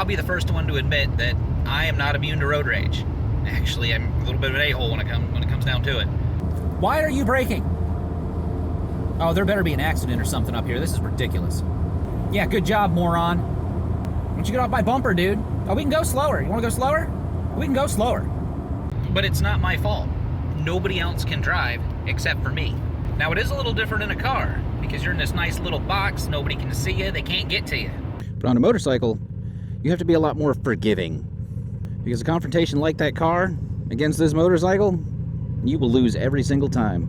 I'll be the first one to admit that I am not immune to road rage. Actually, I'm a little bit of an a-hole when it comes down to it. Why are you braking? Oh, there better be an accident or something up here. This is ridiculous. Yeah, good job, moron. Why don't you get off my bumper, dude? Oh, we can go slower. You want to go slower? We can go slower. But it's not my fault. Nobody else can drive except for me. Now, it is a little different in a car because you're in this nice little box. Nobody can see you. They can't get to you. But on a motorcycle, you have to be a lot more forgiving. Because a confrontation like that car against this motorcycle, you will lose every single time.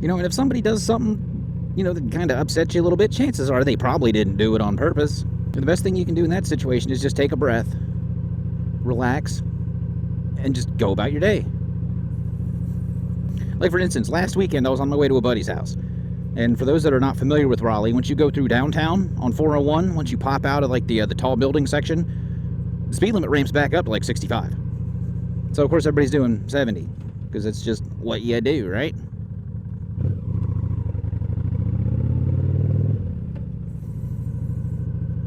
You know, and if somebody does something, you know, that kind of upsets you a little bit, chances are they probably didn't do it on purpose. And the best thing you can do in that situation is just take a breath, relax, and just go about your day. Like, for instance, last weekend I was on my way to a buddy's house. And for those that are not familiar with Raleigh, once you go through downtown on 401, once you pop out of like the tall building section, the speed limit ramps back up to like 65. So of course everybody's doing 70 because it's just what you do, right?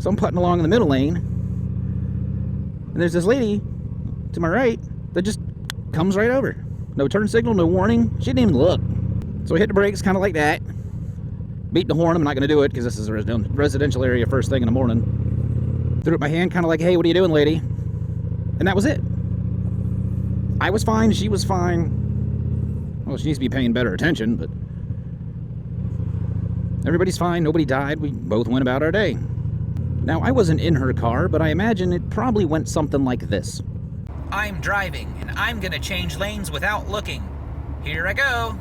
So I'm putting along in the middle lane, and there's this lady to my right that just comes right over. No turn signal, no warning. She didn't even look. So I hit the brakes kind of like that. Beat the horn. I'm not going to do it because this is a residential area first thing in the morning. Threw up my hand kind of like, hey, what are you doing, lady? And that was it. I was fine. She was fine. Well, she needs to be paying better attention, but everybody's fine. Nobody died. We both went about our day. Now, I wasn't in her car, but I imagine it probably went something like this. I'm driving, and I'm going to change lanes without looking. Here I go.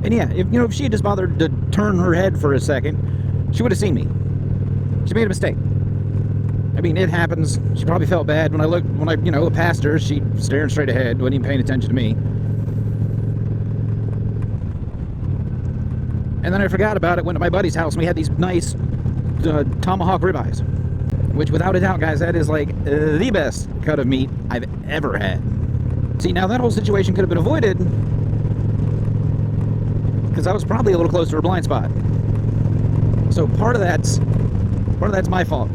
And yeah, if she had just bothered to turn her head for a second, she would have seen me. She made a mistake. I mean, it happens. She probably felt bad when I passed her. She staring straight ahead, wasn't even paying attention to me. And then I forgot about it, went to my buddy's house, and we had these nice tomahawk ribeyes. Which, without a doubt, guys, that is like the best cut of meat I've ever had. See, now that whole situation could have been avoided because I was probably a little close to her blind spot. So part of that's my fault.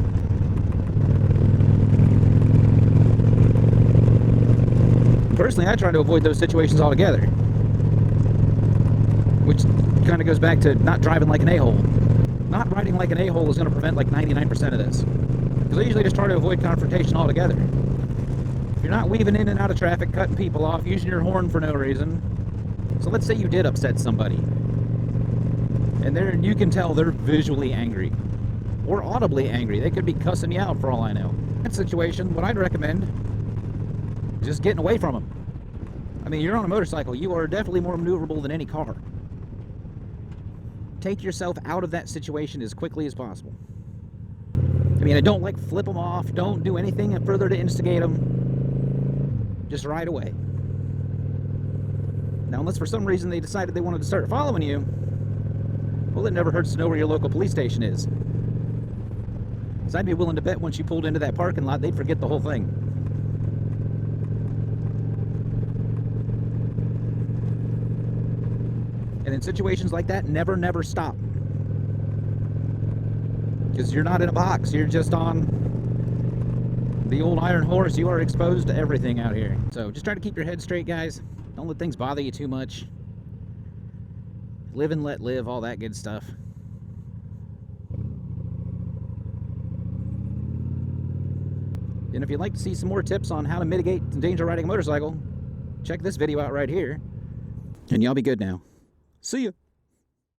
Personally, I try to avoid those situations altogether, which kind of goes back to not driving like an a-hole. Not riding like an a-hole is going to prevent like 99% of this. Because I usually just try to avoid confrontation altogether. If you're not weaving in and out of traffic, cutting people off, using your horn for no reason. So let's say you did upset somebody. And you can tell they're visually angry. Or audibly angry. They could be cussing you out for all I know. In that situation, what I'd recommend is just getting away from them. I mean, you're on a motorcycle. You are definitely more maneuverable than any car. Take yourself out of that situation as quickly as possible. I mean, I don't flip them off. Don't do anything further to instigate them. Just ride away. Now, unless for some reason they decided they wanted to start following you, well, it never hurts to know where your local police station is. Because I'd be willing to bet once you pulled into that parking lot, they'd forget the whole thing. And in situations like that, never stop. Because you're not in a box, you're just on the old iron horse. You are exposed to everything out here. So just try to keep your head straight, guys. Don't let things bother you too much. Live and let live, all that good stuff. And if you'd like to see some more tips on how to mitigate the danger of riding a motorcycle, check this video out right here. And y'all be good now. See ya.